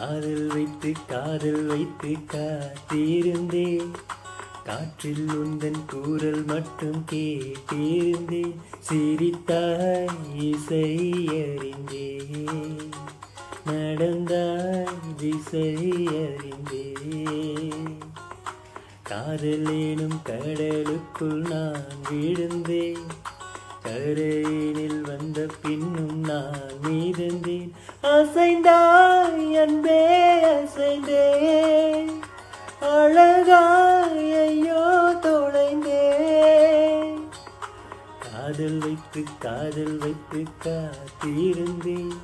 காதல் வைத்து காத்திருந்தேன். காற்றில் உந்தன் கூறல் மட்டும் கேட்டிருந்தேன். சிரித்தாய் இசை அறிந்தேன். நடந்தாய் திசை அறிந்தேன். காதல் எனும் கடலுக்குள் நான் விழுந்தேன். கரையினில் வந்த பின்னும் நான் மீதந்தேன். அசைந்தாய் அன்பே அசைந்தேன். அழகாய் ஐயோ தொலைந்தேன். காதல் வைத்து காத்திருந்தேன்.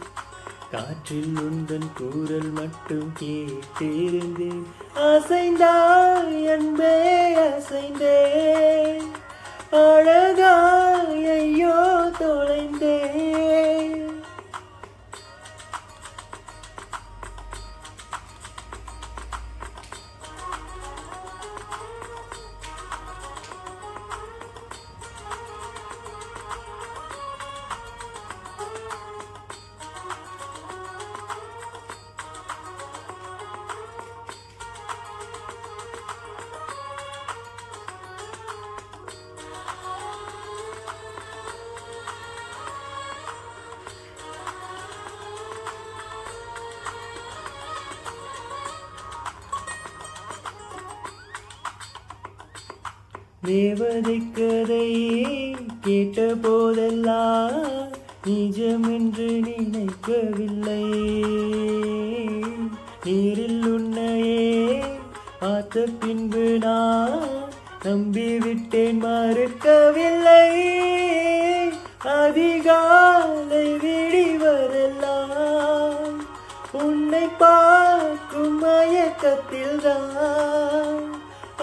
காற்றில் உந்தன் கூறல் மட்டும் கேட்டிருந்தேன். அசைந்தாய் அன்பே அசைந்தேன். அழகாய் ஐயோ தொலைந்தேன். தேவதை கதையை கேட்ட போதெல்லாம் நிஜமென்று நினைக்கவில்லை. நேரில் உன்னையே பார்த்த பின்பு நான் நம்பிவிட்டேன், மறுக்கவில்லை. அதிகாலை விடிவதெல்லாம் உன்னை பார்க்கும் மயக்கத்தில்தான்.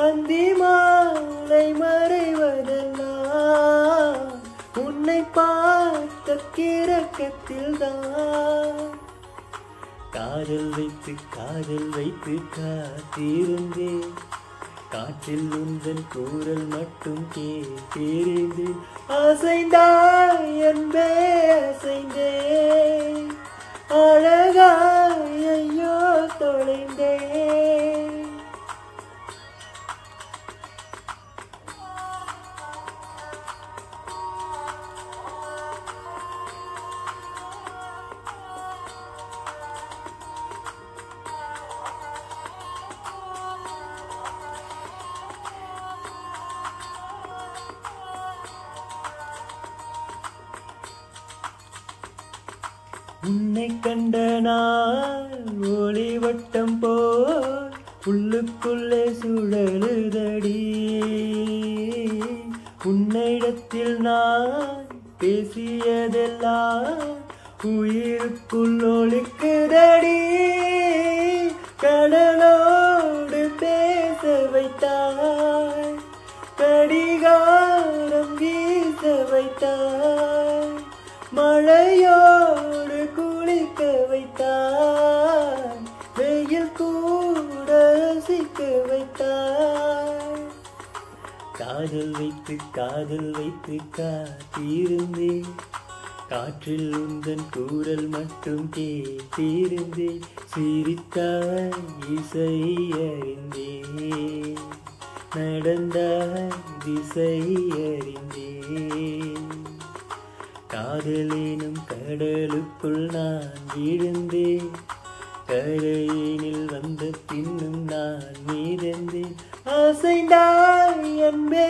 அந்தி மாலை மறைவதெல்லாம் உன்னை பார்த்த கிறக்கத்தில்தான். காதல் வைத்து காத்திருந்தேன். காற்றில் உந்தன் கூறல் மட்டும் கேட்டிருந்தேன். அசைந்தாய் அன்பே அசைந்தேன். அழகாய் ஐயோ தொலைந்தேன். உன்னை கண்ட நாள் ஒளிவட்டம் போல் உள்ளுக்குள்ளே சுழலுதடி. உன்னிடத்தில் நான் பேசியதெல்லாம் உயிருக்குள் ஒலிக்குதடி. கடலோடு பேச வைத்தாய், கடிகாரம் வீச வைத்தாய். மழையோடு குளிக்க வைத்தாய், வெயில் கூட ரசிக்க வைத்தாய். காதல் வைத்து காத்திருந்தேன். காற்றில் உந்தன் கூறல் மட்டும் கேட்டிருந்தேன். சிரித்தாய் இசை அறிந்தேன். நடந்தாய் திசை அறிந்தேன். காதலேனும் கடலுக்குள் நான் விழுந்தேன். கரையினில் வந்த பின்னும் நான் மீதந்தேன். அசைந்தாய் அன்பே